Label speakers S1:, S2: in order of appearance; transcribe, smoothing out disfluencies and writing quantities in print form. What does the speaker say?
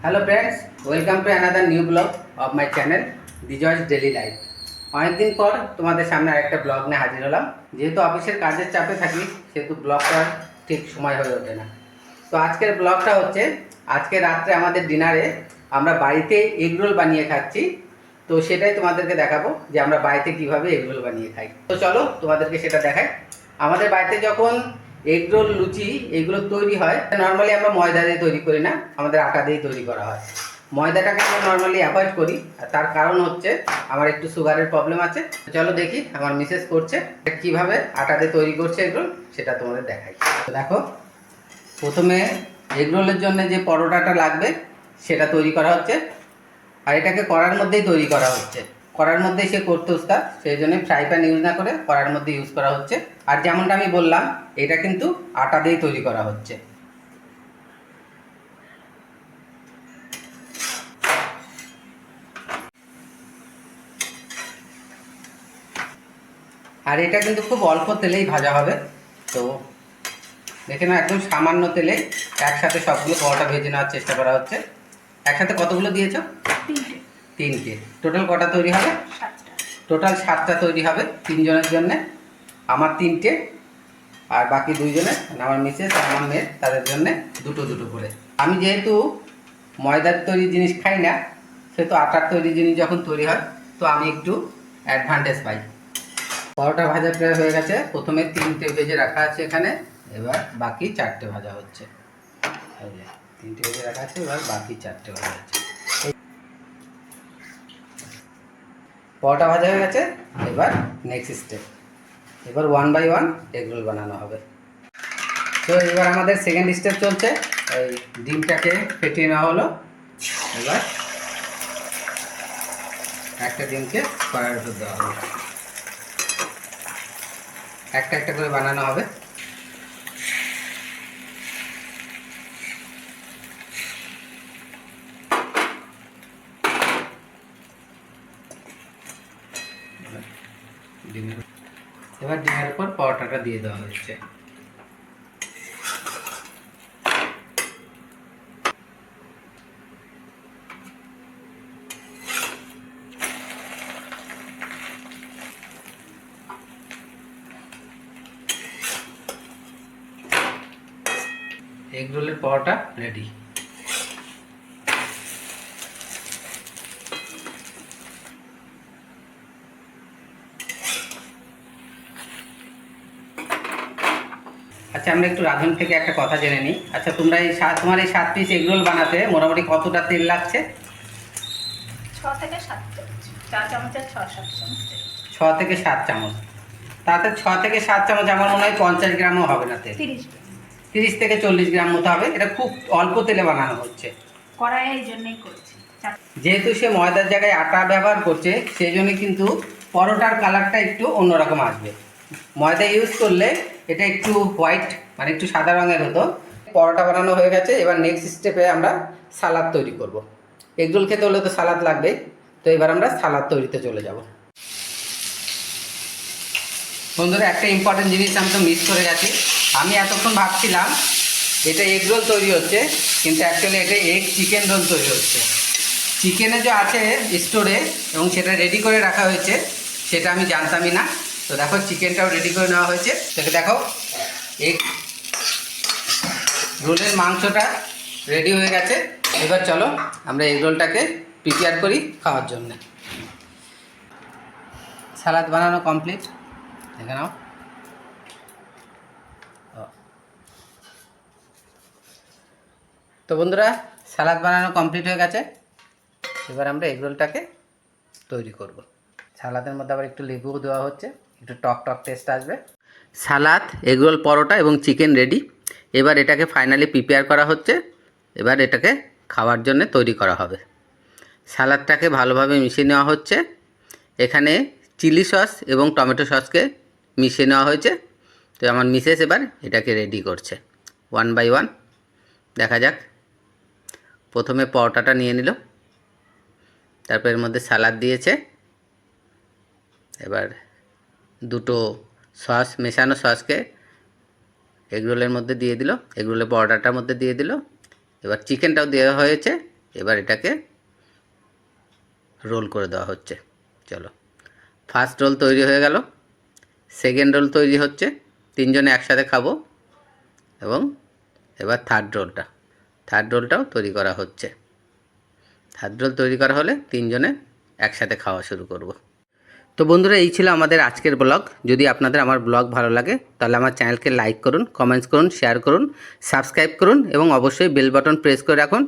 S1: Hello friends, welcome to another new blog of my channel ডিজয়েস daily life. অনেকদিন পর তোমাদের সামনে আরেকটা ব্লগ নিয়ে হাজির হলাম। যেহেতু অফিসের কাজের চাপে থাকি সেহেতু ব্লগ করার ঠিক সময় হয়ে ওঠে না। তো আজকের ব্লগটা হচ্ছে আজকে রাত্রে আমাদের ডিনারে আমরা বাড়িতে এগ রোল বানিয়ে খাচ্ছি। তো সেটাই তোমাদেরকে দেখাবো যে আমরা বাড়িতে কীভাবে এগ রোল বানিয়ে খাই। তো চলো তোমাদেরকে সেটা দেখাই। আমাদের বাড়িতে যখন এগ রোল, লুচি এগুলো তৈরি হয় নর্মালি আমরা ময়দা দিয়ে তৈরি করি না, আমাদের আটা দিয়ে তৈরি করা হয়। ময়দাটাকে আমরা নর্মালি অ্যাভয়েড করি, আর তার কারণ হচ্ছে আমার একটু সুগারের প্রবলেম আছে। চলো দেখি আমার মিসেস করছে কিভাবে আটা দিয়ে তৈরি করছে এগ রোল, সেটা তোমাদের দেখাই। তো দেখো, প্রথমে এগ রোলের জন্য যে পরোটাটা লাগবে সেটা তৈরি করা হচ্ছে, আর এটাকে কড়ার মধ্যেই তৈরি করা হচ্ছে। কড়ার মধ্যেই সে করতে উস্তাদ, সেই জন্য ফ্রাই প্যান ইউজ না করে কড়ার মধ্যে ইউজ করা হচ্ছে। আর যেমনটা আমি বললাম, এটা কিন্তু আটা দিয়েই তৈরি করা হচ্ছে। আর এটা কিন্তু খুব অল্প তেলেই ভাজা হবে। তো দেখে নাও, একদম সামান্য তেলে একসাথে সবগুলো পরোটা ভেজে নেওয়ার চেষ্টা করা হচ্ছে। একসাথে কতগুলো দিয়েছো? তিনটে। টোটাল কটা তৈরি হবে? টোটাল 7টা তৈরি হবে 3 জনের জন্যে। আমার 3টে, আর বাকি 2 জনের, আমার মিসেস আর আমার মেয়ে, তাদের জন্য দুটো দুটো করে। আমি যেহেতু ময়দার তৈরি জিনিস খাই না, সেহেতু আটার তৈরি জিনিস যখন তৈরি হয় তো আমি একটু অ্যাডভান্টেজ পাই। পরোটা ভাজা প্রায় হয়ে গেছে। প্রথমে 3টে ভেজে রাখা আছে এখানে, এবার বাকি 4টে ভাজা হচ্ছে। 3টে ভেজে রাখা আছে, এবার বাকি 4টে ভাজা হচ্ছে। পরোটা ভাজা হয়ে গেছে, এবার নেক্সট স্টেপ, এবার 1 বাই 1 এগ রোল বানানো হবে। তো এবার আমাদের সেকেন্ড স্টেপ চলছে। এই ডিমটাকে ফেটিয়ে নেওয়া হলো। এবার একটা ডিমকে কড়াইয়ের উপর দেওয়া হবে, একটা একটা করে বানানো হবে। এবার ডিমের উপর পরোটাটা দিয়ে দেওয়া হচ্ছে। এগ রোলের পরোটা রেডি। আচ্ছা, আমরা একটু রাঁধুন থেকে একটা কথা জেনে নিই। আচ্ছা, তোমার এই 7 পিস এগ রোল বানাতে মোটামুটি কতটা তেল লাগছে?
S2: 6 থেকে 7 চামচ, 4 চামচের 6-7 চামচ।
S1: 6 থেকে 7 চামচ। তাতে 6 থেকে 7 চামচ আমার মনে হয় 50 গ্রামও হবে না তেল। 30 থেকে 40 গ্রাম মতো হবে। এটা খুব অল্প তেলে বানানো হচ্ছে।
S2: কড়াইয়ে এই জন্যই করছি।
S1: যেহেতু সে ময়দার জায়গায় আটা ব্যবহার করছে, সেই জন্য কিন্তু পরোটার কালারটা একটু অন্যরকম আসবে। ময়দা ইউজ করলে এটা একটু হোয়াইট, মানে একটু সাদা রঙের হতো। পরোটা বানানো হয়ে গেছে, এবার নেক্সট স্টেপে আমরা সালাদ তৈরি করব। এগরোল খেতে হলে তো সালাদ লাগবে, তো এবার আমরা সালাদ তৈরিতে চলে যাব। বন্ধুরা, একটা ইম্পর্টেন্ট জিনিস আমি তো মিস করে গেছি। আমি এতক্ষণ ভাবছিলাম এটা এগ রোল তৈরি হচ্ছে, কিন্তু অ্যাকচুয়ালি এটা এগ চিকেন রোল তৈরি হচ্ছে। চিকেনে যে আছে স্টোরে এবং সেটা রেডি করে রাখা হয়েছে, সেটা আমি জানতামই না। তো দেখো, চিকেনটাও রেডি করে নেওয়া হয়েছে। সেটা দেখো, এগ রোলের মাংসটা রেডি হয়ে গেছে। এবার চলো আমরা এগ রোলটাকে প্রিপেয়ার করি খাওয়ার জন্য। সালাদ বানানো কমপ্লিট, দেখে নাও। তো বন্ধুরা, সালাদ বানানো কমপ্লিট হয়ে গেছে। এবার আমরা এগ রোলটাকে তৈরি করব। সালাদের মধ্যে আবার একটু লেবুও দেওয়া হচ্ছে, একটু টক টক টেস্ট আসবে। সালাদ, এগ রোল, পরোটা এবং চিকেন রেডি। এবার এটাকে ফাইনালি প্রিপেয়ার করা হচ্ছে। এবার এটাকে খাওয়ার জন্য তৈরি করা হবে। সালাদটাকে ভালোভাবে মিশিয়ে নেওয়া হচ্ছে। এখানে চিলি সস এবং টমেটো সসকে মিশিয়ে নেওয়া হয়েছে। তো আমার মিসেস এবার এটাকে রেডি করছে 1 বাই 1। দেখা যাক। প্রথমে পরোটাটা নিয়ে নিল, তারপর এর মধ্যে সালাদ দিয়েছে। এবার দুটো সস, মেশানো সসকে এগরোলের মধ্যে দিয়ে দিল, এগরোলের পরোটাটার মধ্যে দিয়ে দিল। এবার চিকেনটাও দেওয়া হয়েছে, এবার এটাকে রোল করে দেওয়া হচ্ছে। চলো, ফার্স্ট রোল তৈরি হয়ে গেল, সেকেন্ড রোল তৈরি হচ্ছে, তিনজনে একসাথে খাবো। এবং এবার থার্ড রোলটাও তৈরি করা হচ্ছে। থার্ড রোল তৈরি করা হলে তিনজনে একসাথে খাওয়া শুরু করব। তো বন্ধুরা, এই ছিল আমাদের আজকের ব্লগ। যদি আপনাদের আমার ব্লগ ভালো লাগে তাহলে আমার চ্যানেলকে লাইক করুন, কমেন্টস করুন, শেয়ার করুন, সাবস্ক্রাইব করুন এবং অবশ্যই বেল বাটন প্রেস করে রাখুন।